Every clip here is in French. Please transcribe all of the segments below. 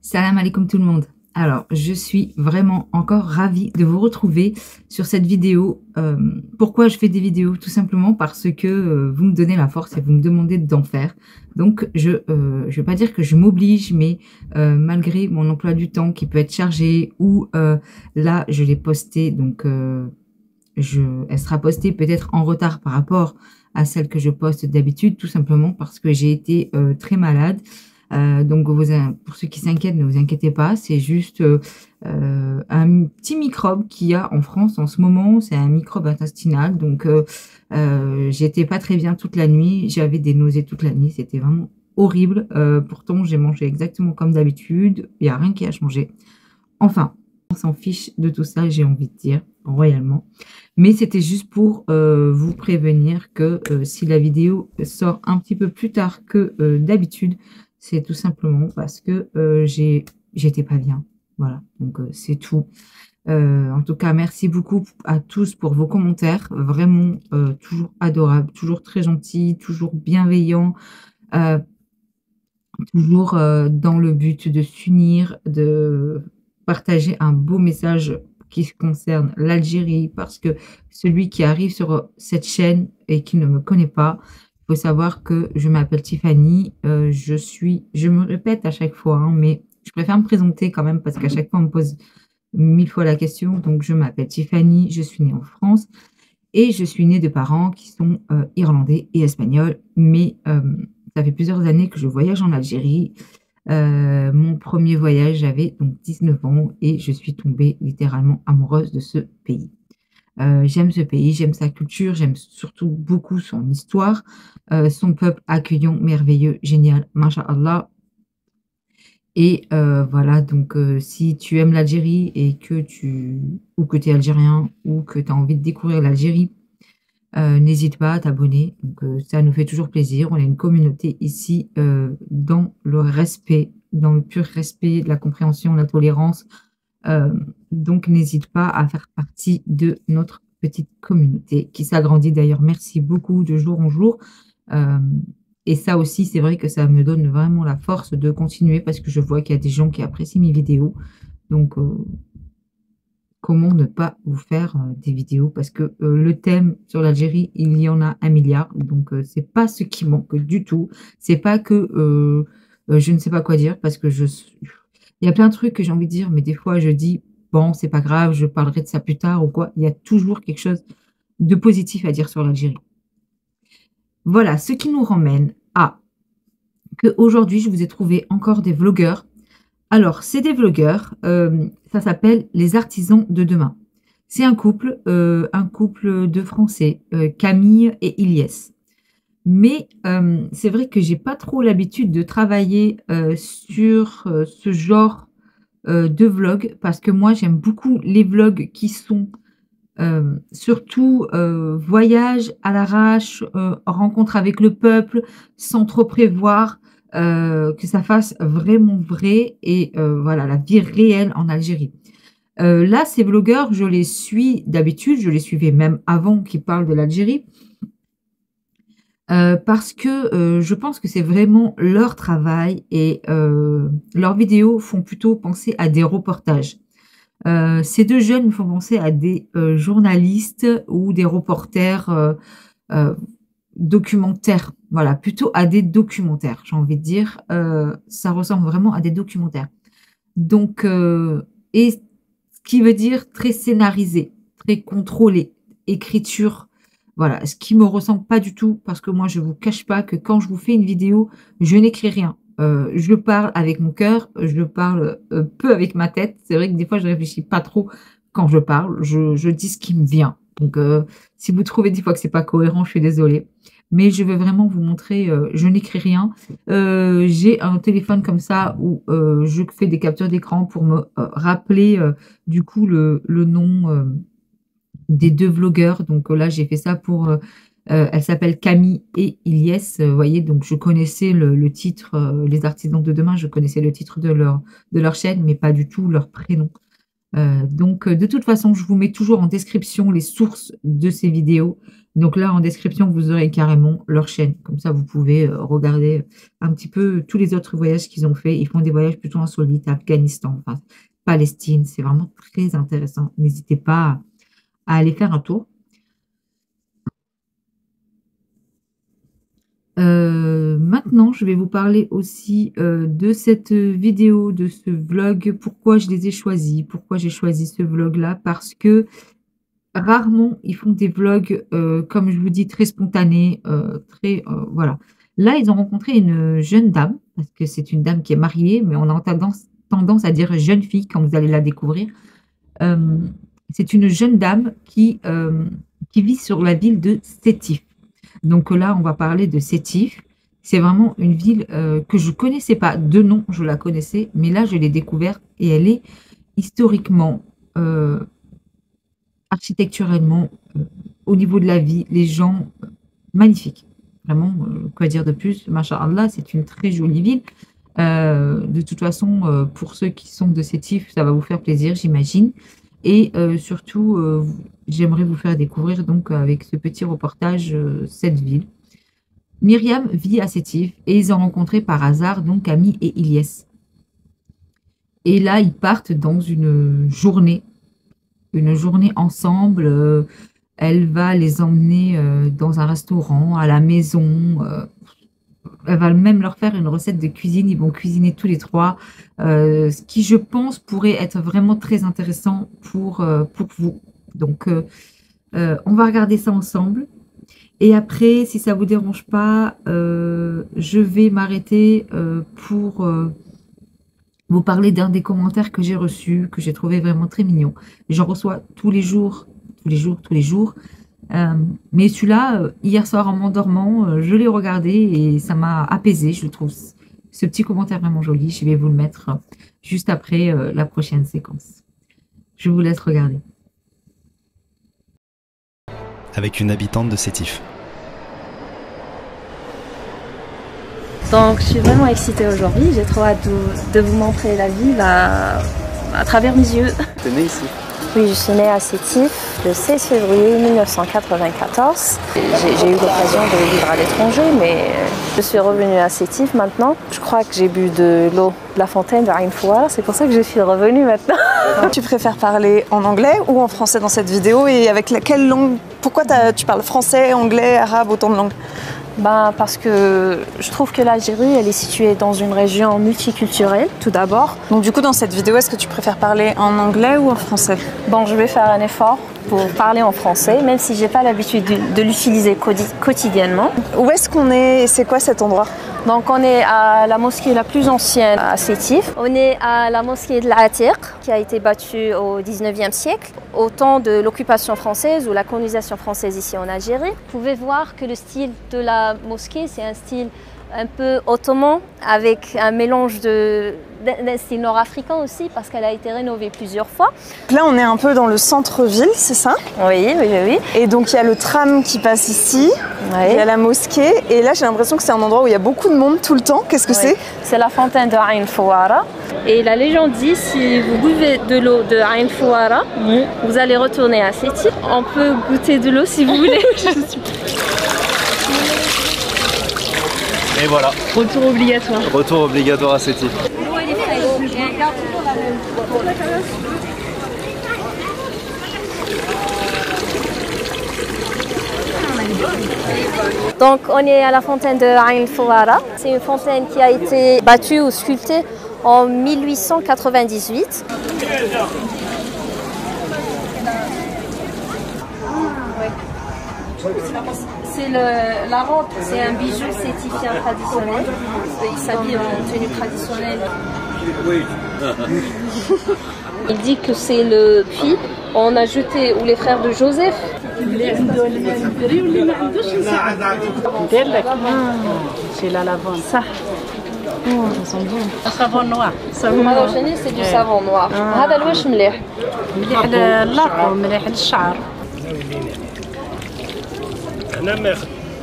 Salam alaikum tout le monde. Alors, je suis vraiment encore ravie de vous retrouver sur cette vidéo. Pourquoi je fais des vidéos? Tout simplement parce que vous me donnez la force et vous me demandez d'en faire. Donc, je vais pas dire que je m'oblige, mais malgré mon emploi du temps qui peut être chargé ou là, je l'ai posté, donc elle sera postée peut-être en retard par rapport à celle que je poste d'habitude, tout simplement parce que j'ai été très malade. Donc, pour ceux qui s'inquiètent, ne vous inquiétez pas, c'est juste un petit microbe qu'il y a en France en ce moment, c'est un microbe intestinal. Donc, j'étais pas très bien toute la nuit, j'avais des nausées toute la nuit, c'était vraiment horrible. Pourtant, j'ai mangé exactement comme d'habitude, il n'y a rien qui a changé. Enfin, on s'en fiche de tout ça, j'ai envie de dire, royalement. Mais c'était juste pour vous prévenir que si la vidéo sort un petit peu plus tard que d'habitude, c'est tout simplement parce que j'étais pas bien. Voilà, donc c'est tout. En tout cas, merci beaucoup à tous pour vos commentaires. Vraiment, toujours adorables, toujours très gentils, toujours bienveillants, euh, toujours dans le but de s'unir, de partager un beau message qui concerne l'Algérie, parce que celui qui arrive sur cette chaîne et qui ne me connaît pas, il faut savoir que je m'appelle Tiffany, je me répète à chaque fois, hein, mais je préfère me présenter quand même parce qu'à chaque fois on me pose 1000 fois la question. Donc je m'appelle Tiffany, je suis née en France et je suis née de parents qui sont irlandais et espagnols, mais ça fait plusieurs années que je voyage en Algérie. Mon premier voyage, j'avais donc 19 ans et je suis tombée littéralement amoureuse de ce pays. J'aime ce pays, j'aime sa culture, j'aime surtout beaucoup son histoire, son peuple accueillant, merveilleux, génial, masha'Allah. Et voilà, donc si tu aimes l'Algérie et ou que tu es algérien ou que tu as envie de découvrir l'Algérie, n'hésite pas à t'abonner. Donc ça nous fait toujours plaisir. On est une communauté ici dans le respect, dans le pur respect, la compréhension, la tolérance. Euh, donc n'hésite pas à faire partie de notre petite communauté qui s'agrandit d'ailleurs. Merci beaucoup de jour en jour. Euh, et ça aussi, c'est vrai que ça me donne vraiment la force de continuer parce que je vois qu'il y a des gens qui apprécient mes vidéos. Donc, comment ne pas vous faire des vidéos? Parce que le thème sur l'Algérie, il y en a un milliard. Donc, c'est pas ce qui manque du tout. C'est pas que je ne sais pas quoi dire parce que il y a plein de trucs que j'ai envie de dire, mais des fois, je dis, bon, c'est pas grave, je parlerai de ça plus tard ou quoi. Il y a toujours quelque chose de positif à dire sur l'Algérie. Voilà, ce qui nous ramène à que aujourd'hui, je vous ai trouvé encore des vlogueurs. Alors, c'est des vlogueurs, ça s'appelle les artisans de demain. C'est un couple de Français, Camille et Ilyes. Mais c'est vrai que j'ai pas trop l'habitude de travailler sur ce genre de vlog parce que moi j'aime beaucoup les vlogs qui sont surtout voyage à l'arrache, rencontre avec le peuple, sans trop prévoir, que ça fasse vraiment vrai et voilà, la vie réelle en Algérie. Là, ces vlogueurs, je les suis d'habitude, je les suivais même avant qu'ils parlent de l'Algérie, parce que je pense que c'est vraiment leur travail et leurs vidéos font plutôt penser à des reportages. Ces deux jeunes me font penser à des journalistes ou des reporters euh, documentaires. Voilà, plutôt à des documentaires, j'ai envie de dire. Ça ressemble vraiment à des documentaires. Donc, et ce qui veut dire très scénarisé, très contrôlé, écriture. Voilà, ce qui me ressemble pas du tout, parce que moi, je vous cache pas que quand je vous fais une vidéo, je n'écris rien. Je parle avec mon cœur, je parle peu avec ma tête. C'est vrai que des fois, je réfléchis pas trop quand je parle. Je dis ce qui me vient. Donc, si vous trouvez des fois que c'est pas cohérent, je suis désolée. Mais je veux vraiment vous montrer, je n'écris rien. J'ai un téléphone comme ça où je fais des captures d'écran pour me rappeler du coup le nom des deux vlogueurs. Donc là, j'ai fait ça pour... elle s'appelle Camille et Ilyes. Vous voyez, donc je connaissais le titre, Les Artisans de Demain, je connaissais le titre de leur chaîne, mais pas du tout leur prénom. Donc, de toute façon, je vous mets toujours en description les sources de ces vidéos. Donc là, en description, vous aurez carrément leur chaîne. Comme ça, vous pouvez regarder un petit peu tous les autres voyages qu'ils ont fait. Ils font des voyages plutôt insolites, Afghanistan, enfin, Palestine. C'est vraiment très intéressant. N'hésitez pas à aller faire un tour. Maintenant, je vais vous parler aussi de cette vidéo, de ce vlog, pourquoi je les ai choisis, pourquoi j'ai choisi ce vlog-là, parce que rarement ils font des vlogs, comme je vous dis, très spontanés, voilà. Là, ils ont rencontré une jeune dame, parce que c'est une dame qui est mariée, mais on a tendance à dire jeune fille quand vous allez la découvrir. C'est une jeune dame qui vit sur la ville de Sétif. Donc là, on va parler de Sétif. C'est vraiment une ville que je ne connaissais pas. De nom, je la connaissais, mais là, je l'ai découverte et elle est historiquement, architecturellement, au niveau de la vie, les gens, magnifiques. Vraiment, quoi dire de plus? Masha'Allah, c'est une très jolie ville. De toute façon, pour ceux qui sont de Sétif, ça va vous faire plaisir, j'imagine. Et surtout, j'aimerais vous faire découvrir donc avec ce petit reportage cette ville. Myriam vit à Sétif et ils ont rencontré par hasard donc Ami et Ilyes. Et là, ils partent dans une journée ensemble. Elle va les emmener dans un restaurant, à la maison. Elle va même leur faire une recette de cuisine. Ils vont cuisiner tous les trois. Ce qui, je pense, pourrait être vraiment très intéressant pour vous. Donc, on va regarder ça ensemble. Et après, si ça vous dérange pas, je vais m'arrêter pour vous parler d'un des commentaires que j'ai reçus, que j'ai trouvé vraiment très mignon. J'en reçois tous les jours. Mais celui-là, hier soir en m'endormant, je l'ai regardé et ça m'a apaisé. Je trouve ce petit commentaire vraiment joli. Je vais vous le mettre juste après la prochaine séquence. Je vous laisse regarder. Avec une habitante de Sétif. Donc je suis vraiment excitée aujourd'hui, j'ai trop hâte de vous montrer la ville à travers mes yeux. Tu es née ici? Oui, je suis née à Sétif le 16 février 1994. J'ai eu l'occasion de vivre à l'étranger, mais je suis revenue à Sétif maintenant. Je crois que j'ai bu de l'eau de la fontaine de Ain Fouara, c'est pour ça que je suis revenue maintenant. Tu préfères parler en anglais ou en français dans cette vidéo et avec laquelle langue? Pourquoi tu parles français, anglais, arabe, autant de langues? Parce que je trouve que l'Algérie, elle est située dans une région multiculturelle, tout d'abord. Donc du coup, dans cette vidéo, est-ce que tu préfères parler en anglais ou en français? Bon, je vais faire un effort pour parler en français, même si j'ai pas l'habitude de l'utiliser quotidiennement. Où est-ce qu'on est et c'est quoi cet endroit? Donc on est à la mosquée la plus ancienne à Sétif. On est à la mosquée de l'Atiq, qui a été bâtue au 19e siècle, au temps de l'occupation française ou la colonisation française ici en Algérie. Vous pouvez voir que le style de la mosquée, c'est un style un peu ottoman, avec un mélange d'un style nord-africain aussi, parce qu'elle a été rénovée plusieurs fois. Là, on est un peu dans le centre-ville, c'est ça? Oui. Et donc, il y a le tram qui passe ici, il y a la mosquée, et là, j'ai l'impression que c'est un endroit où il y a beaucoup de monde tout le temps. Qu'est-ce que c'est? C'est la fontaine de Ain Fouara. Et la légende dit, si vous buvez de l'eau de Ain Fouara, vous allez retourner à Sétif. On peut goûter de l'eau si vous voulez. Et voilà. Retour obligatoire. Retour obligatoire à Sétif. Donc on est à la fontaine de Ain Fouara. C'est une fontaine qui a été battue ou sculptée en 1898. C'est la robe, c'est un bijou sétifien traditionnel. Il s'habille en tenue traditionnelle. Il dit que c'est le puits. On a jeté, ou les frères de Joseph. C'est la lavande. Ça. Oh, ça sent bon. Savon noir. Alors, c'est du savon noir. هذا الوش مليح. مليح لللاقو مليح للشعر.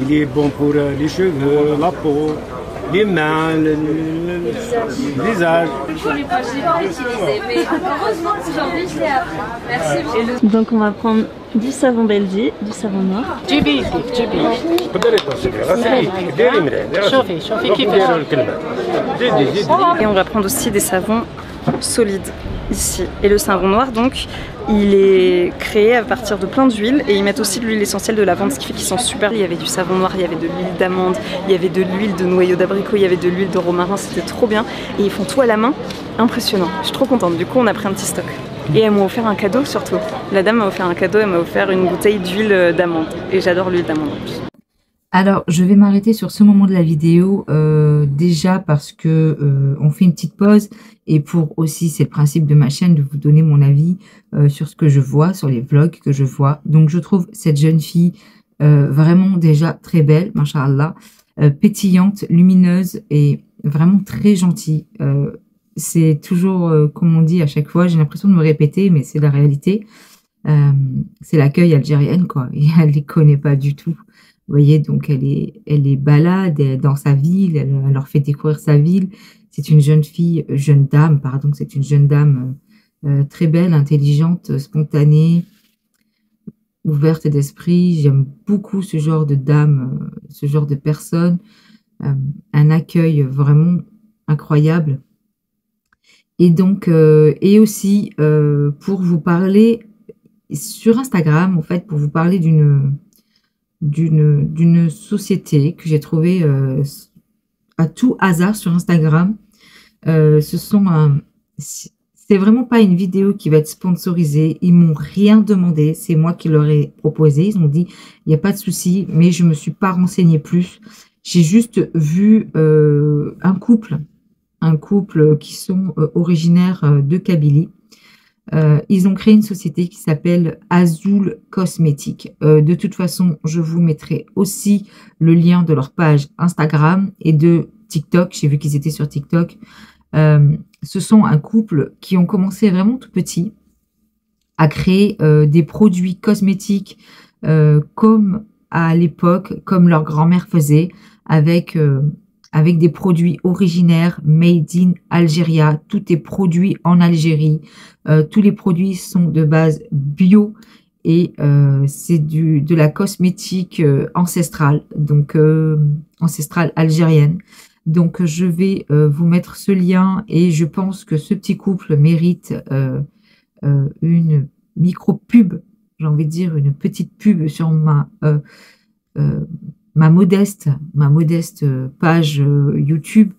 Il est bon pour les cheveux, la peau, les mains, le visage. Donc on va prendre du savon Belgique, du savon noir. Et on va prendre aussi des savons solides ici. Et le savon noir, donc, il est créé à partir de plein d'huiles et ils mettent aussi de l'huile essentielle de lavande, ce qui fait qu'ils sont super. Il y avait du savon noir, il y avait de l'huile d'amande, il y avait de l'huile de noyau d'abricot, il y avait de l'huile de romarin, c'était trop bien. Et ils font tout à la main, impressionnant. Je suis trop contente. Du coup, on a pris un petit stock. Et elles m'ont offert un cadeau surtout. La dame m'a offert un cadeau, elle m'a offert une bouteille d'huile d'amande. Et j'adore l'huile d'amande en plus. Alors, je vais m'arrêter sur ce moment de la vidéo, déjà parce que on fait une petite pause et pour aussi, c'est le principe de ma chaîne, de vous donner mon avis sur ce que je vois, sur les vlogs que je vois. Donc, je trouve cette jeune fille vraiment déjà très belle, machallah, pétillante, lumineuse et vraiment très gentille. C'est toujours, comme on dit à chaque fois, j'ai l'impression de me répéter, mais c'est la réalité. C'est l'accueil algérienne, quoi. Et elle les connaît pas du tout. Vous voyez, donc elle est balade dans sa ville, elle leur fait découvrir sa ville. C'est une jeune dame, pardon, c'est une jeune dame très belle, intelligente, spontanée, ouverte d'esprit. J'aime beaucoup ce genre de dame, ce genre de personne. Un accueil vraiment incroyable. Et donc, et aussi pour vous parler sur Instagram, en fait, pour vous parler d'une société que j'ai trouvée à tout hasard sur Instagram. C'est vraiment pas une vidéo qui va être sponsorisée. Ils m'ont rien demandé. C'est moi qui leur ai proposé. Ils ont dit, il n'y a pas de souci, mais je me suis pas renseignée plus. J'ai juste vu un couple qui sont originaires de Kabylie. Ils ont créé une société qui s'appelle Azul Cosmétique. De toute façon, je vous mettrai aussi le lien de leur page Instagram et de TikTok. J'ai vu qu'ils étaient sur TikTok. Ce sont un couple qui ont commencé vraiment tout petit à créer des produits cosmétiques comme à l'époque, comme leur grand-mère faisait, avec des produits originaires, made in Algeria. Tout est produit en Algérie. Tous les produits sont de base bio et c'est de la cosmétique ancestrale, donc ancestrale algérienne. Donc je vais vous mettre ce lien et je pense que ce petit couple mérite une micro-pub, j'ai envie de dire une petite pub sur ma modeste page YouTube,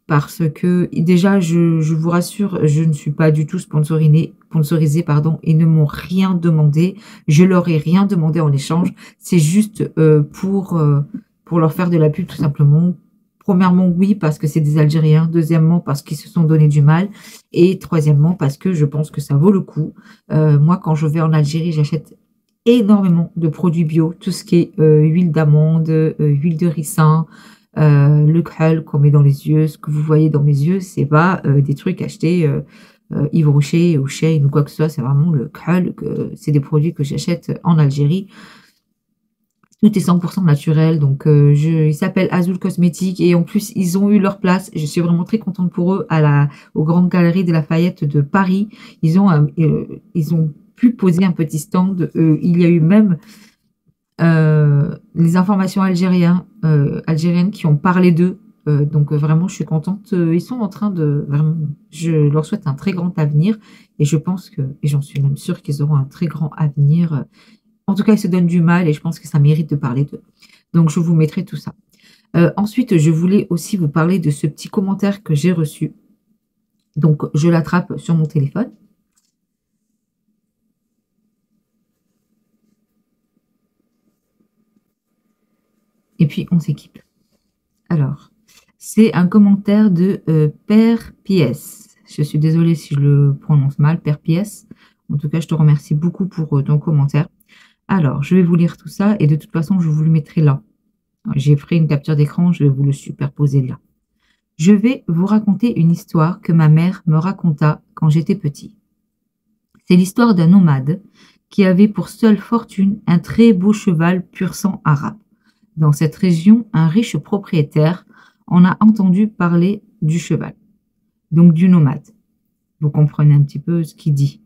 parce que déjà, je vous rassure, je ne suis pas du tout sponsorisée, pardon, ils ne m'ont rien demandé, je leur ai rien demandé en échange, c'est juste pour leur faire de la pub tout simplement. Premièrement, oui, parce que c'est des Algériens. Deuxièmement, parce qu'ils se sont donné du mal. Et troisièmement, parce que je pense que ça vaut le coup. Moi, quand je vais en Algérie, j'achète énormément de produits bio, tout ce qui est huile d'amande, huile de ricin, le khl qu'on met dans les yeux. Ce que vous voyez dans mes yeux, c'est pas des trucs achetés Yves Rocher ou Shein ou quoi que ce soit, c'est vraiment le khl, c'est des produits que j'achète en Algérie. Tout est 100% naturel, donc il s'appelle Azul Cosmétique et en plus ils ont eu leur place. Je suis vraiment très contente pour eux aux Grandes Galeries de Lafayette de Paris. Ils ont pu poser un petit stand. Il y a eu même les informations algériennes qui ont parlé d'eux. Donc vraiment, je suis contente. Ils sont en train de vraiment, je leur souhaite un très grand avenir et je pense et j'en suis même sûre qu'ils auront un très grand avenir. En tout cas, ils se donnent du mal et je pense que ça mérite de parler d'eux. Donc, je vous mettrai tout ça. Ensuite, je voulais aussi vous parler de ce petit commentaire que j'ai reçu. Donc, je l'attrape sur mon téléphone. Et puis, on s'équipe. Alors, c'est un commentaire de Père Pies. Je suis désolée si je le prononce mal, Père Pies. En tout cas, je te remercie beaucoup pour ton commentaire. Alors, je vais vous lire tout ça et de toute façon, je vous le mettrai là. J'ai pris une capture d'écran, je vais vous le superposer là. Je vais vous raconter une histoire que ma mère me raconta quand j'étais petit. C'est l'histoire d'un nomade qui avait pour seule fortune un très beau cheval pur sang arabe. Dans cette région, un riche propriétaire on a entendu parler du cheval, donc du nomade. Vous comprenez un petit peu ce qu'il dit.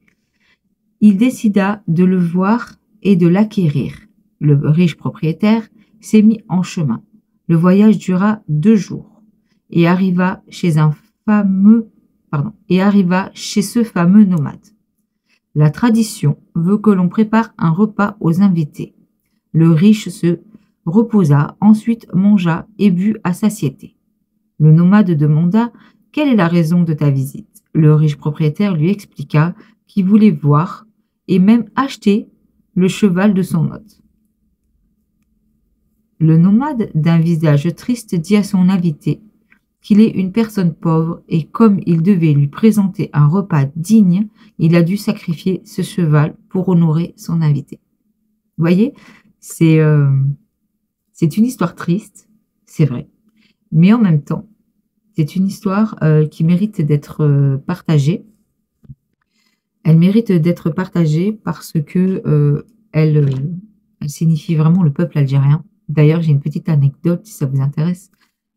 Il décida de le voir et de l'acquérir. Le riche propriétaire s'est mis en chemin. Le voyage dura 2 jours et arriva chez ce fameux nomade. La tradition veut que l'on prépare un repas aux invités. Le riche se reposa, ensuite mangea et but à satiété. Le nomade demanda « Quelle est la raison de ta visite ?» Le riche propriétaire lui expliqua qu'il voulait voir et même acheter le cheval de son hôte. Le nomade, d'un visage triste, dit à son invité qu'il est une personne pauvre et comme il devait lui présenter un repas digne, il a dû sacrifier ce cheval pour honorer son invité. Vous voyez, c'est une histoire triste, c'est vrai, mais en même temps, c'est une histoire qui mérite d'être partagée. Elle mérite d'être partagée parce que elle signifie vraiment le peuple algérien. D'ailleurs, j'ai une petite anecdote si ça vous intéresse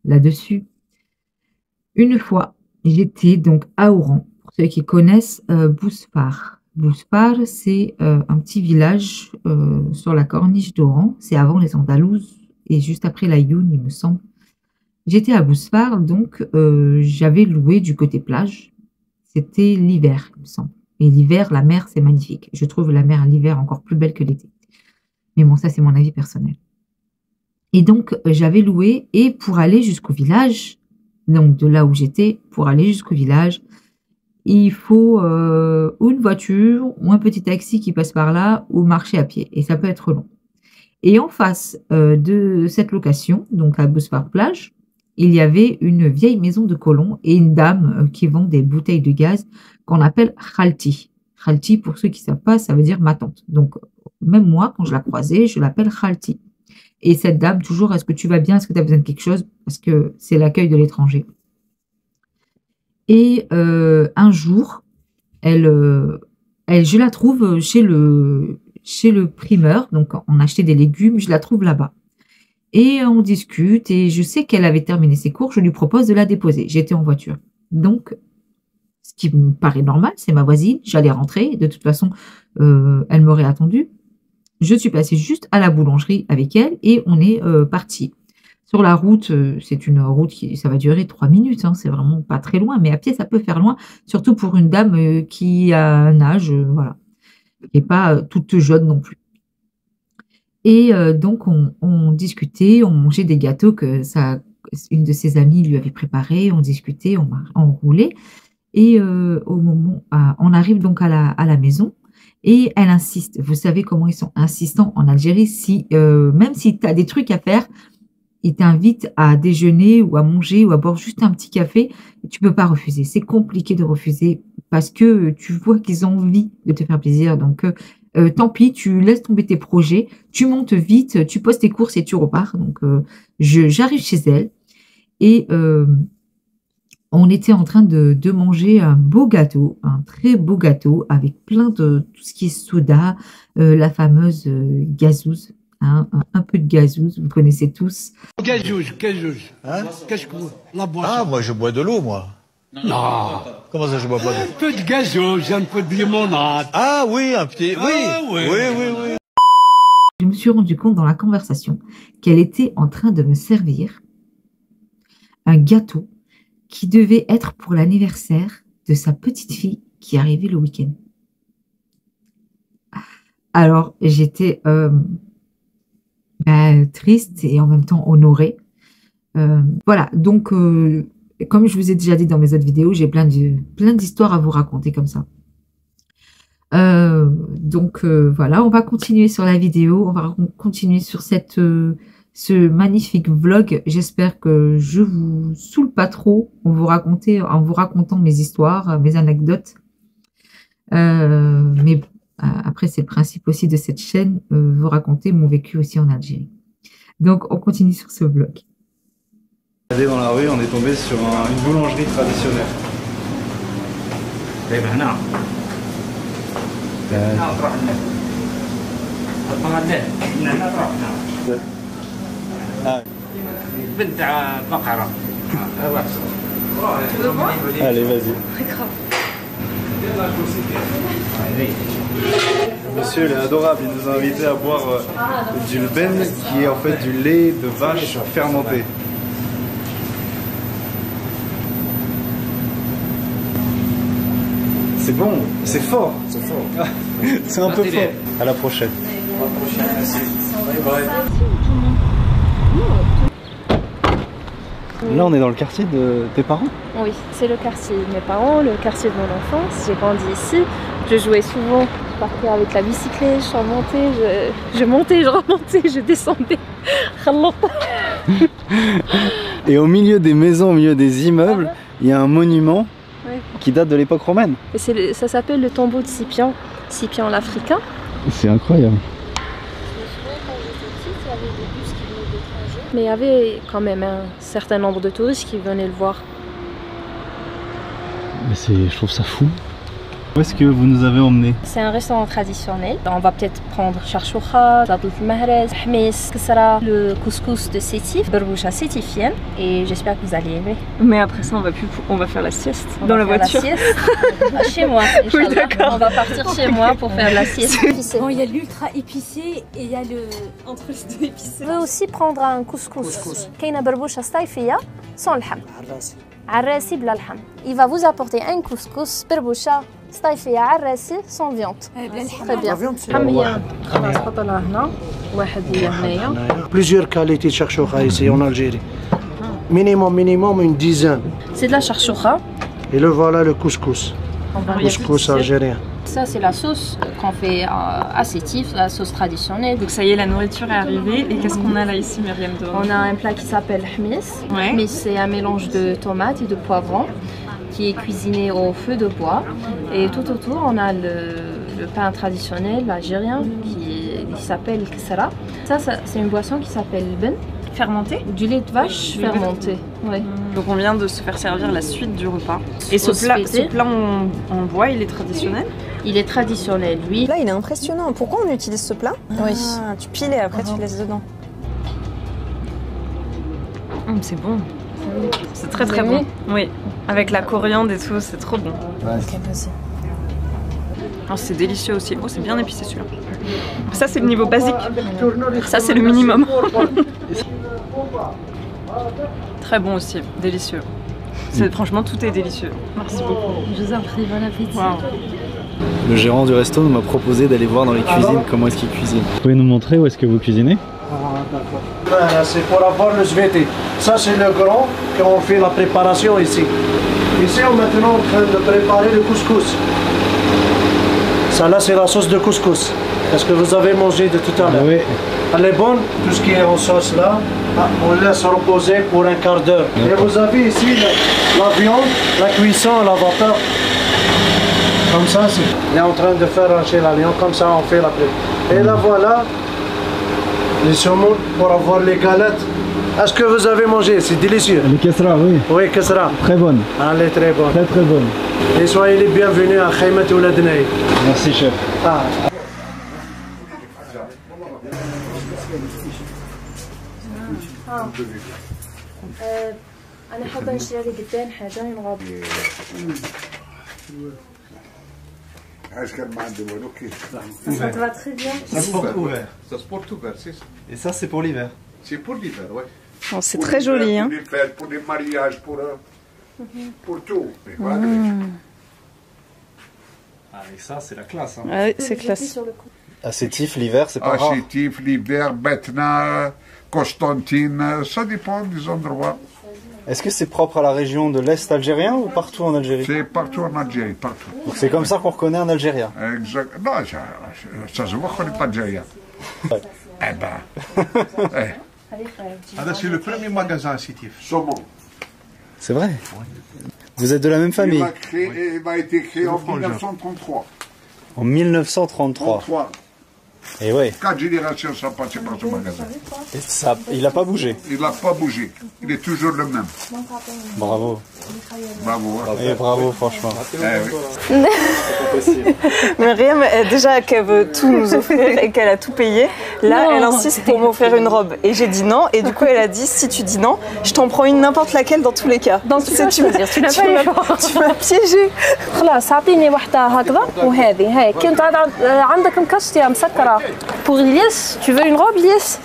là-dessus. Une fois, j'étais donc à Oran. Pour ceux qui connaissent Bousphar. Bousphar, c'est un petit village sur la corniche d'Oran. C'est avant les Andalouses et juste après la Youn, il me semble. J'étais à Bousphar, donc j'avais loué du côté plage. C'était l'hiver, il me semble. Et l'hiver, la mer, c'est magnifique. Je trouve la mer à l'hiver encore plus belle que l'été. Mais bon, ça, c'est mon avis personnel. Et donc, j'avais loué, et pour aller jusqu'au village, donc de là où j'étais, pour aller jusqu'au village, il faut ou une voiture, ou un petit taxi qui passe par là, ou marcher à pied. Et ça peut être long. Et en face de cette location, donc à Bousphar plage, il y avait une vieille maison de colons et une dame qui vend des bouteilles de gaz qu'on appelle Khalti. Khalti, pour ceux qui ne savent pas, ça veut dire ma tante. Donc, même moi, quand je la croisais, je l'appelle Khalti. Et cette dame, toujours, est-ce que tu vas bien? Est-ce que tu as besoin de quelque chose? Parce que c'est l'accueil de l'étranger. Et un jour, je la trouve chez le primeur. Donc, on achetait des légumes, je la trouve là-bas. Et on discute et je sais qu'elle avait terminé ses cours. Je lui propose de la déposer. J'étais en voiture. Donc, ce qui me paraît normal, c'est ma voisine. J'allais rentrer. De toute façon, elle m'aurait attendu. Je suis passée juste à la boulangerie avec elle et on est parti. Sur la route, c'est une route ça va durer 3 minutes. Hein, c'est vraiment pas très loin. Mais à pied, ça peut faire loin. Surtout pour une dame qui a un âge, voilà. Et pas toute jeune non plus. Et donc, on discutait, on mangeait des gâteaux que une de ses amies lui avait préparés. On discutait, on roulait. Et au moment, on arrive donc à la maison. Et elle insiste. Vous savez comment ils sont insistants en Algérie. Même si tu as des trucs à faire, ils t'invitent à déjeuner ou à manger ou à boire juste un petit café. Tu peux pas refuser. C'est compliqué de refuser parce que tu vois qu'ils ont envie de te faire plaisir. Donc, tant pis, tu laisses tomber tes projets, tu montes vite, tu poses tes courses et tu repars. Donc, j'arrive chez elle et on était en train de manger un beau gâteau, un très beau gâteau avec plein de tout ce qui est soda, la fameuse gazouze, hein, un peu de gazouze, vous connaissez tous. Gazouze. Hein? Qu'est-ce que vous... La boisson. Ah, moi je bois de l'eau, moi. Non. Comment ça, je bois pas d'eau? Un peu de gazouze, un peu de limonade. Ah oui, un petit... Oui, oui. Je me suis rendu compte dans la conversation qu'elle était en train de me servir un gâteau qui devait être pour l'anniversaire de sa petite fille qui arrivait le week-end. Alors, j'étais triste et en même temps honorée. Voilà, donc, comme je vous ai déjà dit dans mes autres vidéos, j'ai plein d'histoires à vous raconter comme ça. Donc, voilà, on va continuer sur la vidéo, on va continuer sur ce magnifique vlog. J'espère que je vous saoule pas trop en vous racontant mes histoires, mes anecdotes. Mais après, c'est le principe aussi de cette chaîne, vous raconter mon vécu aussi en Algérie. Donc, on continue sur ce vlog. Dans la rue, on est tombé sur une boulangerie traditionnelle. بنت بقرة Allez, vas-y. Monsieur, il est adorable, il nous a invités à boire du lben, qui est en fait du lait de vache fermenté. C'est bon, c'est fort. C'est fort. C'est un peu fort. À la prochaine. À la prochaine, merci. Bye bye. Là, on est dans le quartier de tes parents? Oui, c'est le quartier de mes parents, le quartier de mon enfance. J'ai grandi ici. Je jouais souvent, je partais avec la bicyclette, je remontais, je montais, je remontais, je descendais. Et au milieu des maisons, au milieu des immeubles, il y a un monument qui date de l'époque romaine. Et ça s'appelle le tombeau de Scipion, Scipion l'Africain. C'est incroyable. Mais il y avait quand même un certain nombre de touristes qui venaient le voir. Mais je trouve ça fou. Où est-ce que vous nous avez emmenés? C'est un restaurant traditionnel. On va peut-être prendre charchoucha, ladl mahrez, hmis, ksara, le couscous de sétif, berboucha sétifienne. Et j'espère que vous allez aimer. Mais après ça, on va faire la sieste dans la voiture. La sieste chez moi, oui, d'accord. On va partir chez moi pour faire la sieste. Bon, il y a l'ultra épicé et il y a le entre les deux épicé. On peut aussi prendre un couscous. Kaina berboucha staifia sans le ham. Arrasi bla l'ham. Il va vous apporter un couscous berboucha staifia arrasi sans viande. Très bien. Plusieurs qualités de charchoucha ici en Algérie. Minimum une dizaine. C'est de la charchoucha. Et le voilà le couscous. Couscous algérien. Ça c'est la sauce qu'on fait à Sétif, la sauce traditionnelle. Donc ça y est, la nourriture est arrivée. Et qu'est-ce qu'on a là ici, Myriam? On a un plat qui s'appelle hmis. Ouais. Mais c'est un mélange de tomates et de poivrons qui est cuisiné au feu de bois. Et tout autour, on a le pain traditionnel algérien qui s'appelle ksara. Ça c'est une boisson qui s'appelle ben. Fermenté? Du lait de vache fermenté. Ouais. Donc on vient de se faire servir la suite du repas. Et ce plat en bois, il est traditionnel? Il est traditionnel, oui. Là, il est impressionnant. Pourquoi on utilise ce plat? Oui. Ah, tu piles et après tu laisses dedans. C'est bon. C'est très très bon. Oui. Avec la coriandre et tout, c'est trop bon. Ouais. Ok, vas-y. Oh, c'est délicieux aussi. Oh, c'est bien épicé celui-là. Ça, c'est le niveau basique. Ça, c'est le minimum. Très bon aussi, délicieux. Franchement, tout est délicieux. Merci beaucoup. Je vous en prie, bon appétit. Wow. Le gérant du resto m'a proposé d'aller voir dans les cuisines comment est-ce qu'il cuisine. Vous pouvez nous montrer où est-ce que vous cuisinez? Voilà, c'est pour avoir le sveti. Ça, c'est le grand quand on fait la préparation ici. Ici, on est maintenant en train de préparer le couscous. Ça, là, c'est la sauce de couscous. Est-ce que vous avez mangé de tout à l'heure? Oui. Elle est bonne. Tout ce qui est en sauce là, on laisse reposer pour un quart d'heure. Et vous avez ici la viande, la cuisson à la vapeur. Comme ça, on est en train de faire hacher la viande. Comme ça, on fait la préparation. Et là, voilà les saumons pour avoir les galettes. Est-ce que vous avez mangé? C'est délicieux. Le kesra, oui. Oui, kesra. Très bonne. Elle est très bonne. Très très bonne. Et soyez les bienvenus à Khaymat Oulad Ney. Merci, chef. Ah. أنا حابة نشري لي قدام حاجة ينغاب. Ça te va très bien. Ça se porte ouvert. Ça se porte ouvert, c'est ça. Et ça, c'est pour l'hiver. C'est pour l'hiver, ouais. Oh, c'est très joli, hein. Pour les fêtes, pour les mariages, pour tout. Avec ça, c'est la classe. Hein. Ah oui, c'est classe. À Sétif, l'hiver, c'est pas rare. À Sétif, l'hiver, Betna, Constantine, ça dépend des endroits. Est-ce que c'est propre à la région de l'Est algérien ou partout en Algérie? C'est partout en Algérie, partout. Donc c'est comme ça qu'on reconnaît un Algérien? Exact. Non, ça se voit qu'on n'est pas Algérien. Ouais. Eh ben. C'est le premier magasin à Sétif. Saumon. C'est vrai? Vous êtes de la même famille? Il a été créé en 1933. En 1933. Et ouais. 4 générations sont passées par ce magasin. Et ça, il n'a pas bougé. Il n'a pas bougé. Il est toujours le même. Bravo. Bravo. Hein. Et bravo, franchement. Oui. Myriam, déjà qu'elle veut tout nous offrir et qu'elle a tout payé, là, elle insiste pour m'offrir une robe. Et j'ai dit non. Et du coup, elle a dit, si tu dis non, je t'en prends une n'importe laquelle dans tous les cas. Donc tu m'as piégée. خلاص اعطيني وحده هكذا وهذه هاي كنت عندك مكشطه مسكره pour Ilyes tu veux une robe Ilyes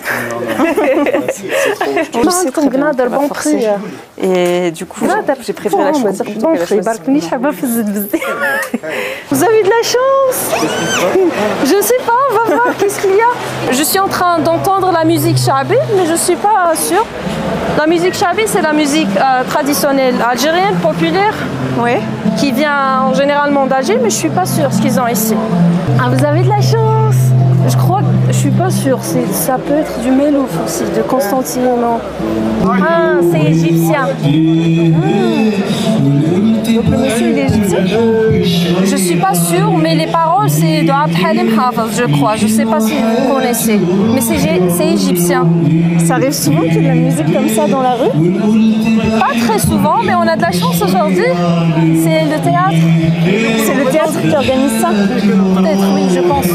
C'est très bien, bon prix. Et du coup j'ai préféré la choisir plutôt que la choisir. Vous avez de la chance. Je sais pas, on va voir qu'est-ce qu'il y a. Je suis en train d'entendre la musique shabi mais je suis pas sûre. La musique shabi c'est la musique traditionnelle algérienne populaire. Oui. Qui vient généralement d'Alger, mais je suis pas sûre ce qu'ils ont ici. Ah, vous avez de la chance. Je crois que je suis pas sûre. Ça peut être du Melouf aussi, de Constantine. Non. Ah, c'est égyptien. Donc le monsieur il est égyptien. Je suis pas sûre, mais les paroles c'est de Abd Halim Hafez, je crois. Je sais pas si vous connaissez, mais c'est égyptien. Ça arrive souvent qu'il y ait de la musique comme ça dans la rue? Pas très souvent, mais on a de la chance aujourd'hui. C'est le théâtre. C'est le théâtre qui organise ça? Peut-être, oui, je pense.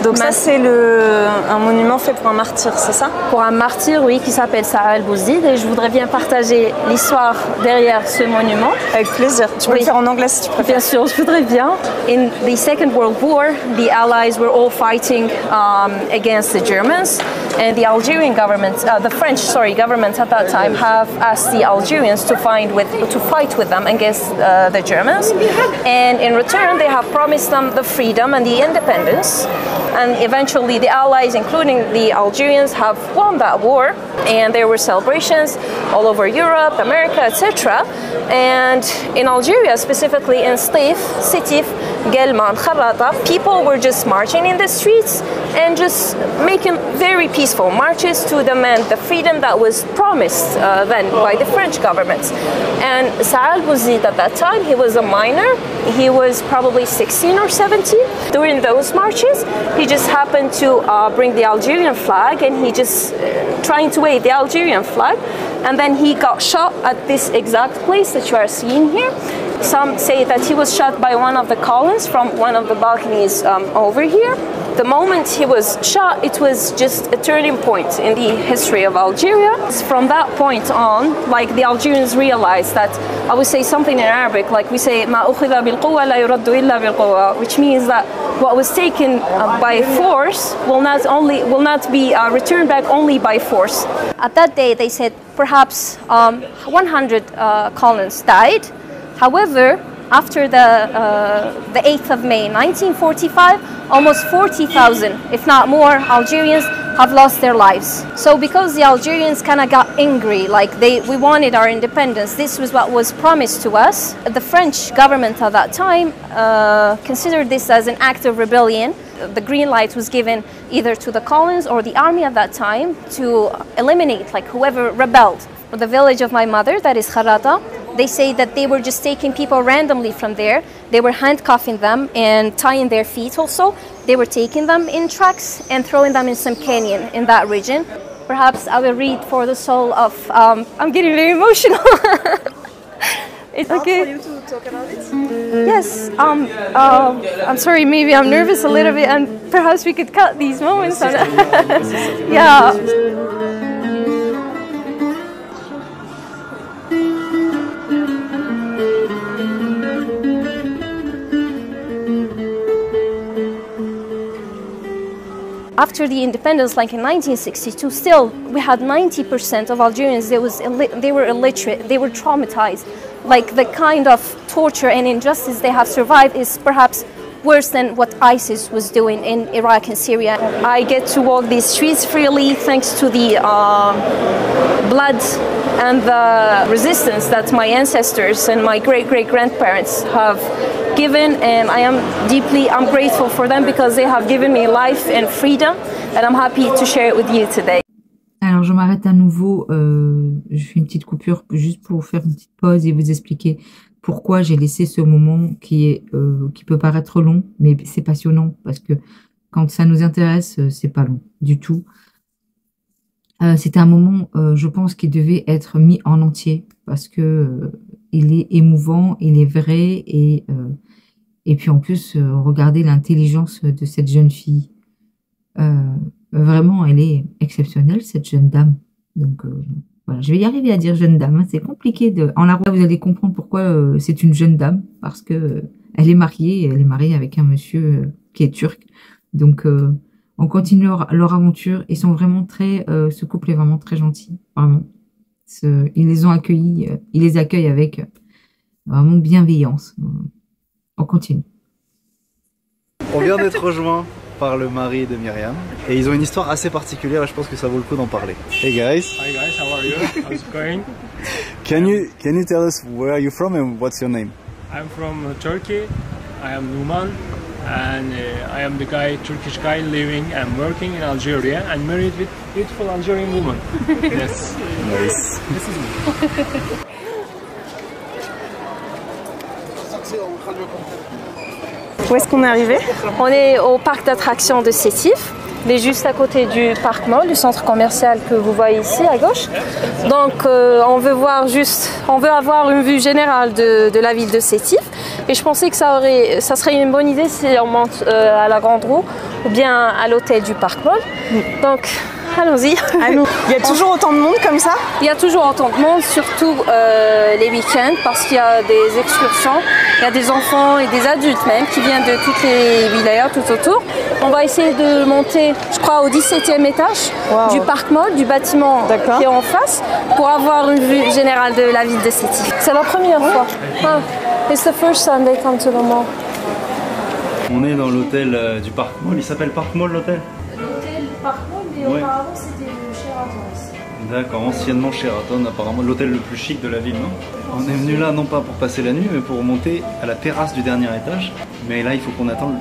Donc ça c'est un monument fait pour un martyr, c'est ça? Pour un martyr, oui, qui s'appelle Sa'a el-Bouzid, et je voudrais bien partager l'histoire derrière ce monument. Avec plaisir. Tu peux le faire en anglais si tu préfères. Bien sûr, je voudrais bien. In the Second World War, the Allies were all fighting against the Germans, and the Algerian government, the French, government at that time have asked the Algerians to fight with them against the Germans, and in return they have promised them the freedom and the independence. And eventually the Allies, including the Algerians, have won that war, and there were celebrations all over Europe, America, etc. And in Algeria, specifically in Sétif, Guelma, and Kharrata, people were just marching in the streets and just making very peaceful marches to demand the freedom that was promised then by the French government. And Sa'a el-Bouzid at that time, he was a minor. He was probably 16 or 17. During those marches, he just happened to bring the Algerian flag, and he just trying to wave the Algerian flag, and then he got shot at this exact place that you are seeing here. Some say that he was shot by one of the columns from one of the balconies over here. The moment he was shot, it was just a turning point in the history of Algeria. From that point on, like, the Algerians realized that, I would say something in Arabic, like we say, "Ma ukhidha bil quwwa la yuraddu illa bil quwwa," which means that what was taken by force will not be returned back only by force. At that day, they said perhaps 100 colonists died. However, after the 8th of May 1945, almost 40,000, if not more, Algerians have lost their lives. So because the Algerians kind of got angry, like we wanted our independence, this was what was promised to us. The French government at that time considered this as an act of rebellion. The green light was given either to the colonies or the army at that time to eliminate, like, whoever rebelled. The village of my mother, that is Kharrata, they say that they were just taking people randomly from there. They were handcuffing them and tying their feet also. They were taking them in trucks and throwing them in some canyon in that region. Perhaps I will read for the soul of, I'm getting very emotional. It's okay. For you to talk about it? Yes. I'm sorry, maybe I'm nervous a little bit, and perhaps we could cut these moments. Yeah. After the independence, like in 1962, still we had 90% of Algerians, they were illiterate, they were traumatized. Like the kind of torture and injustice they have survived is perhaps worse than what ISIS was doing in Iraq and Syria. I get to walk these streets freely thanks to the blood and the resistance that my ancestors and my great-great-grandparents have given, and I'm grateful for them because they have given me life and freedom, and I'm happy to share it with you today. Alors je m'arrête à nouveau, je fais une petite coupure juste pour faire une petite pause et vous expliquer pourquoi j'ai laissé ce moment qui peut paraître long, mais c'est passionnant parce que quand ça nous intéresse, c'est pas long du tout. C'était un moment, je pense, qui devait être mis en entier parce que il est émouvant, il est vrai et puis en plus, regardez l'intelligence de cette jeune fille. Vraiment, elle est exceptionnelle, cette jeune dame. Donc voilà, je vais y arriver à dire jeune dame. Hein. C'est compliqué en la voix, vous allez comprendre pourquoi c'est une jeune dame parce que elle est mariée avec un monsieur qui est turc. Donc on continue leur aventure. Ils sont vraiment ce couple est vraiment très gentil, vraiment. Ils les ont accueillis, ils les accueillent avec vraiment bienveillance. On continue. On vient d'être rejoint par le mari de Myriam et ils ont une histoire assez particulière et je pense que ça vaut le coup d'en parler. Hey guys. Hi guys, how are you? How's it going? Can you tell us where are you from and what's your name? I'm from Turkey. I am Numan and I am the Turkish guy living and working in Algeria and married with beautiful Algerian woman. Yes. Nice. This is me. Où est-ce qu'on est arrivé? On est au parc d'attractions de Sétif, mais juste à côté du parc Mall, du centre commercial que vous voyez ici à gauche. Donc on veut avoir une vue générale de la ville de Sétif. Et je pensais que ça serait une bonne idée si on monte à la Grande Roue ou bien à l'hôtel du parc Mall. Donc allons-y. Il y a toujours autant de monde comme ça? Il y a toujours autant de monde, surtout les week-ends, parce qu'il y a des excursions, il y a des enfants et des adultes même qui viennent de toutes les wilayas tout autour. On va essayer de monter, je crois, au 17e étage du parc Mall, du bâtiment qui est en face, pour avoir une vue générale de la ville de Sétif. C'est la première fois. It's the first time they come to the mall. On est dans l'hôtel du parc Mall. Il s'appelle Parc Mall l'hôtel? L'hôtel Parc Mall, mais auparavant c'était le Sheraton ici. D'accord, anciennement Sheraton, apparemment l'hôtel le plus chic de la ville, non? On est venu là non pas pour passer la nuit, mais pour monter à la terrasse du dernier étage. Mais là, il faut qu'on attende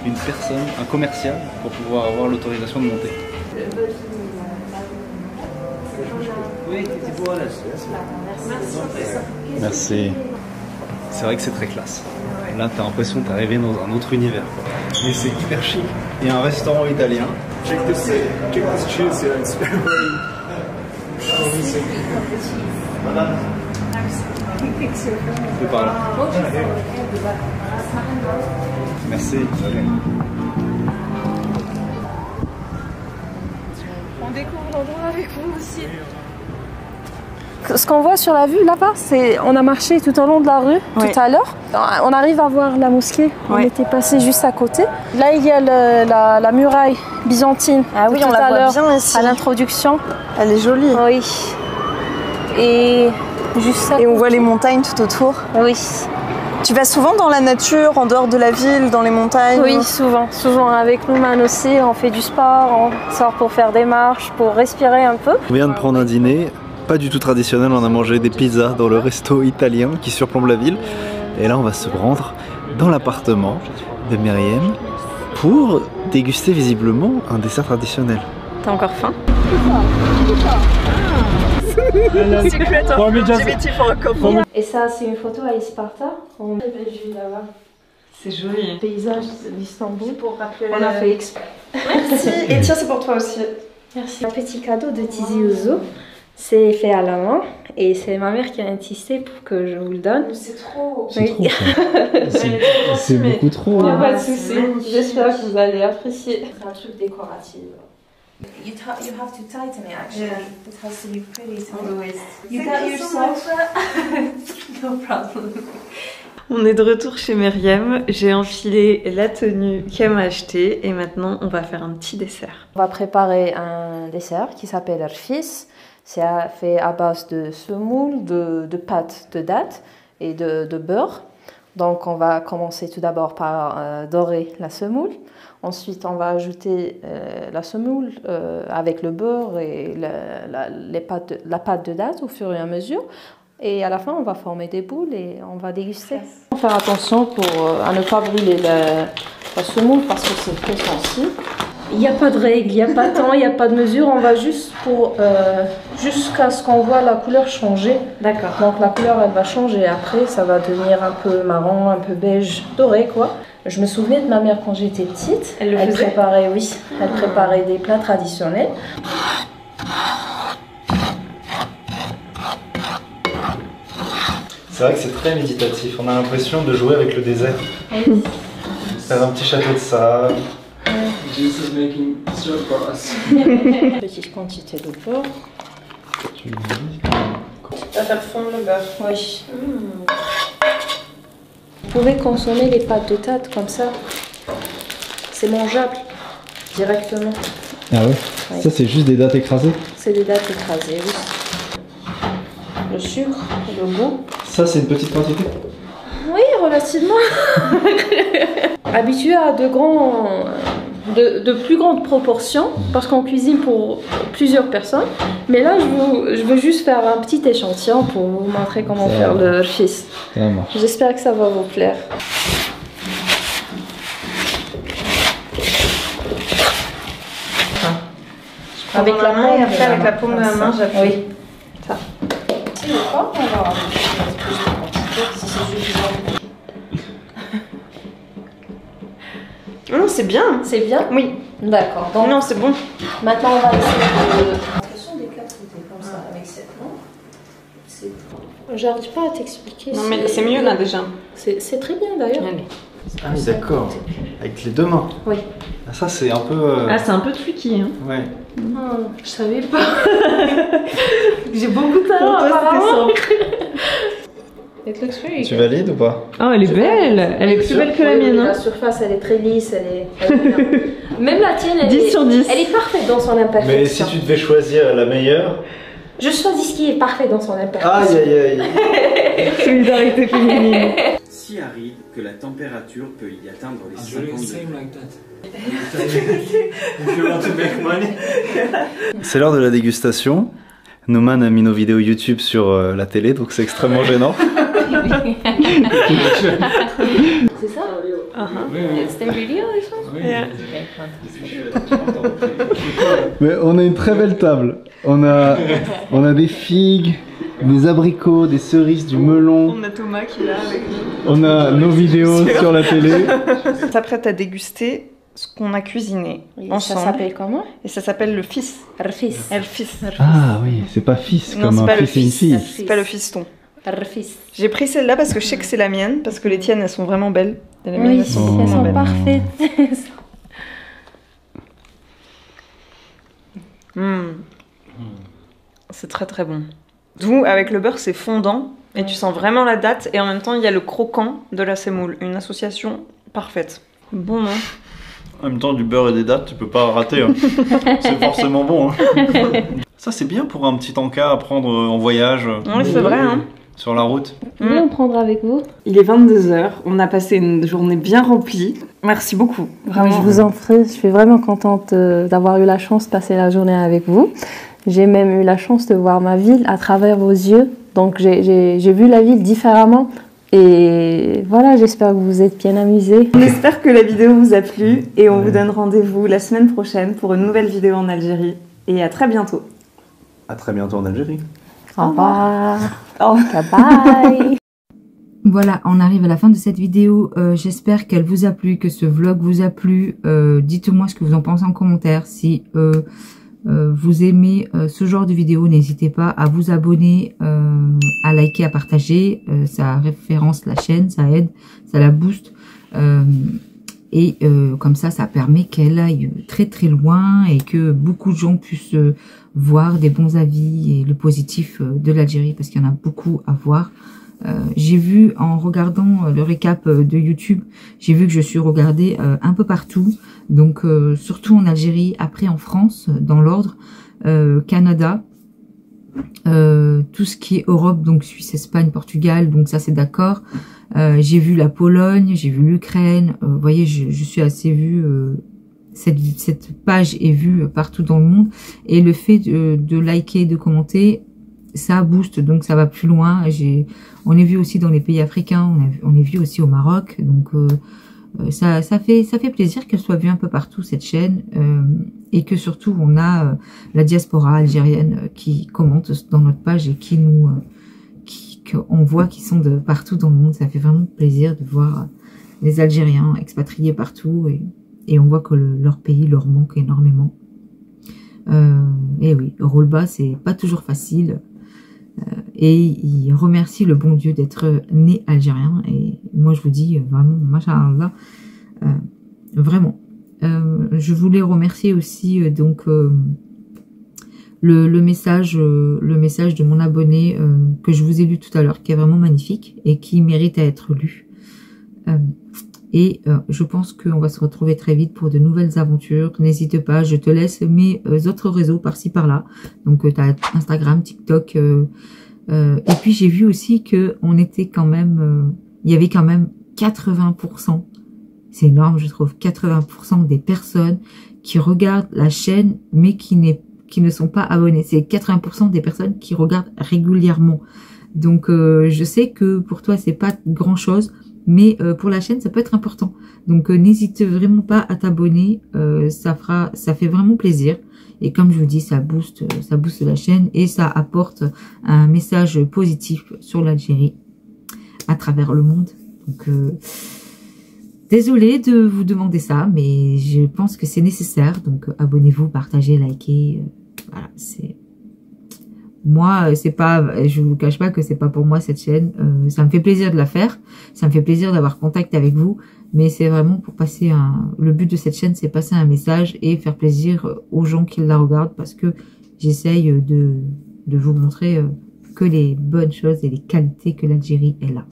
une personne, un commercial, pour pouvoir avoir l'autorisation de monter. Merci. C'est vrai que c'est très classe. Là, t'as l'impression que t'es arrivé dans un autre univers. Mais c'est hyper chic. Il y a un restaurant italien. Check this cheese here, it's very C'est par là. Merci. On découvre l'endroit avec vous aussi. Ce qu'on voit sur la vue là-bas, c'est on a marché tout au long de la rue tout à l'heure. On arrive à voir la mosquée. On était passé juste à côté. Là, il y a la muraille byzantine. Ah oui, on la voit bien ici. À l'introduction. Elle est jolie. Oui. Et juste on voit les montagnes tout autour. Oui. Tu vas souvent dans la nature, en dehors de la ville, dans les montagnes? Oui, souvent. Souvent avec Nouman aussi, on fait du sport, on sort pour faire des marches, pour respirer un peu. On vient de prendre un dîner. Pas du tout traditionnel, on a mangé des pizzas dans le resto italien qui surplombe la ville. Et là on va se rendre dans l'appartement de Myriam pour déguster visiblement un dessert traditionnel. T'as encore faim? Et ça c'est une photo à Isparta. C'est joli. Le paysage d'Istanbul. Pour rappeler on a fait exprès. Merci. Et tiens, c'est pour toi aussi. Merci. Un petit cadeau de Tizi Ouzou. C'est fait à la main et c'est ma mère qui a insisté pour que je vous le donne. C'est trop. C'est trop. C'est beaucoup trop. Il n'y a pas de souci. J'espère que vous allez apprécier. C'est un truc décoratif. You have to tighten it actually. Yeah. It has to be pretty on the waist. You got yourself. No problem. On est de retour chez Myriam. J'ai enfilé la tenue qu'elle m'a achetée et maintenant on va faire un petit dessert. On va préparer un dessert qui s'appelle rfis. C'est fait à base de semoule, de pâte de date et de beurre. Donc on va commencer tout d'abord par dorer la semoule. Ensuite on va ajouter la semoule avec le beurre et la pâte de date au fur et à mesure. Et à la fin, on va former des boules et on va déguster. Il faut faire attention à ne pas brûler la semoule parce que c'est très sensible. Il n'y a pas de règle, il n'y a pas de temps, il n'y a pas de mesure. On va juste jusqu'à ce qu'on voit la couleur changer. D'accord. Donc la couleur, elle va changer. Après, ça va devenir un peu marron, un peu beige, doré quoi. Je me souviens de ma mère quand j'étais petite. Elle préparait, oui, elle préparait des plats traditionnels. C'est vrai que c'est très méditatif, on a l'impression de jouer avec le désert. Oui. Faire un petit château de sable. Jesus making syrup for us. Petite quantité de beurre. Ça va faire fondre le beurre. Oui. Vous pouvez consommer les pâtes de date comme ça. C'est mangeable directement. Ah ouais, oui. Ça c'est juste des dattes écrasées? C'est des dattes écrasées, oui. Le sucre, le goût. Ça c'est une petite quantité? Oui, relativement. Habitué à de plus grandes proportions parce qu'on cuisine pour plusieurs personnes. Mais là, je veux juste faire un petit échantillon pour vous montrer comment faire le rfis. J'espère que ça va vous plaire. Avec la main et après avec la paume de la main, j'appuie. Oui. Ça. Si le corps, on va rajouter plus de quantité si c'est suffisant. Non, c'est bien. C'est bien? Oui. D'accord. Non, c'est bon. Maintenant, on va essayer de... Ce sont des quatre côtés comme ça, avec cette main. J'arrive pas à t'expliquer. Non, mais c'est mieux là déjà. C'est très bien d'ailleurs. Ah oui, d'accord. Avec les deux mains. Oui. Ah, ça, c'est un peu... Ah, c'est un peu tricky. Hein. Ouais. Oh, je savais pas. J'ai beaucoup de talent apparemment. Tu valides ou pas? Oh, elle est belle. Elle est plus belle que la mienne. La surface, elle est très lisse. Elle est même la tienne, elle 10 sur 10. Elle est parfaite dans son imperfection. Mais si tu devais choisir la meilleure... Je choisis ce qui est parfait dans son imperfection. Aïe, aïe, aïe. Solidarité féminine. Si aride que la température peut y atteindre les 50 degrés. C'est l'heure de la dégustation. Nouman a mis nos vidéos YouTube sur la télé, donc c'est extrêmement gênant. C'est ça? It's the video, Mais on a une très belle table. On a des figues, des abricots, des cerises, du melon. On a Thomas qui est là avec nous. On a nos vidéos sur la télé. On s'apprête à déguster ce qu'on a cuisiné ensemble. Ça s'appelle comment? Et ça s'appelle le fils. Rfis. Ah oui, c'est pas fils non, comme un fils et une fille. C'est pas le fiston. Rfis. J'ai pris celle-là parce que je sais que c'est la mienne, parce que les tiennes elles sont vraiment belles. Et les oui, miennes, elles sont parfaites. C'est très très bon. D'où avec le beurre c'est fondant et tu sens vraiment la date et en même temps il y a le croquant de la semoule. Une association parfaite. Bon non? En même temps du beurre et des dattes tu peux pas rater. Hein. C'est forcément bon. Hein. Ça c'est bien pour un petit encas à prendre en voyage. Oui c'est vrai hein. Sur la route. Oui, on prendra avec vous. Il est 22 h, on a passé une journée bien remplie. Merci beaucoup. Vraiment. Je vous en prie, je suis vraiment contente d'avoir eu la chance de passer la journée avec vous. J'ai même eu la chance de voir ma ville à travers vos yeux. Donc j'ai vu la ville différemment. Et voilà, j'espère que vous vous êtes bien amusés. On espère que la vidéo vous a plu et on vous donne rendez-vous la semaine prochaine pour une nouvelle vidéo en Algérie. Et à très bientôt. À très bientôt en Algérie. Au revoir. Bye. Voilà, on arrive à la fin de cette vidéo. J'espère qu'elle vous a plu, que ce vlog vous a plu. Dites-moi ce que vous en pensez en commentaire. Si vous aimez ce genre de vidéo, n'hésitez pas à vous abonner, à liker, à partager. Ça référence la chaîne, ça aide, ça la booste. Et comme ça permet qu'elle aille très très loin et que beaucoup de gens puissent voir des bons avis et le positif de l'Algérie, parce qu'il y en a beaucoup à voir J'ai vu en regardant le récap de YouTube, j'ai vu que je suis regardée un peu partout, donc surtout en Algérie, après en France, dans l'ordre, Canada, tout ce qui est Europe, donc Suisse, Espagne, Portugal, donc ça c'est d'accord. J'ai vu la Pologne, j'ai vu l'Ukraine, vous voyez, je suis assez vue, cette page est vue partout dans le monde, et le fait de liker, de commenter, ça booste, donc ça va plus loin. On est vu aussi dans les pays africains, on est vu aussi au Maroc, donc ça fait plaisir qu'elle soit vue un peu partout, cette chaîne, et que surtout on a la diaspora algérienne qui commente dans notre page et qui nous qu'on voit qu'ils sont de partout dans le monde. Ça fait vraiment plaisir de voir les Algériens expatriés partout, et on voit que leur pays leur manque énormément. Et oui, Rolba, c'est pas toujours facile. Et il remercie le bon Dieu d'être né algérien. Et moi, je vous dis vraiment, machallah, vraiment. Je voulais remercier aussi donc le message de mon abonné que je vous ai lu tout à l'heure, qui est vraiment magnifique et qui mérite à être lu. Et je pense qu'on va se retrouver très vite pour de nouvelles aventures. N'hésite pas, je te laisse mes autres réseaux par-ci par-là. Donc tu as Instagram, TikTok. Et puis j'ai vu aussi que on était quand même, il y avait quand même 80%. C'est énorme, je trouve, 80% des personnes qui regardent la chaîne, mais qui ne sont pas abonnés. C'est 80% des personnes qui regardent régulièrement. Donc je sais que pour toi c'est pas grand chose, mais pour la chaîne ça peut être important. Donc n'hésite vraiment pas à t'abonner, ça fait vraiment plaisir. Et comme je vous dis, ça booste la chaîne et ça apporte un message positif sur l'Algérie à travers le monde. Donc désolée de vous demander ça, mais je pense que c'est nécessaire. Donc abonnez-vous, partagez, likez. Voilà, c'est moi, c'est pas, je vous cache pas que c'est pas pour moi cette chaîne. Ça me fait plaisir de la faire, ça me fait plaisir d'avoir contact avec vous, mais c'est vraiment pour passer le but de cette chaîne, c'est passer un message et faire plaisir aux gens qui la regardent, parce que j'essaye de vous montrer que les bonnes choses et les qualités que l'Algérie est là.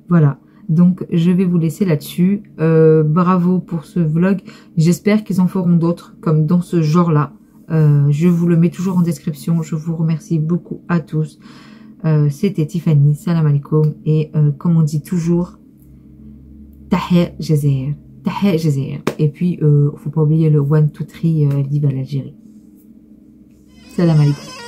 Voilà. Donc, je vais vous laisser là-dessus. Bravo pour ce vlog. J'espère qu'ils en feront d'autres, comme dans ce genre-là. Je vous le mets toujours en description. Je vous remercie beaucoup à tous. C'était Tiffany. Salam alaikum. Et comme on dit toujours, Tahia Jazair. Tahia Jazair. Et puis, faut pas oublier le 1, 2, 3, vive l'Algérie. Salam alaikum.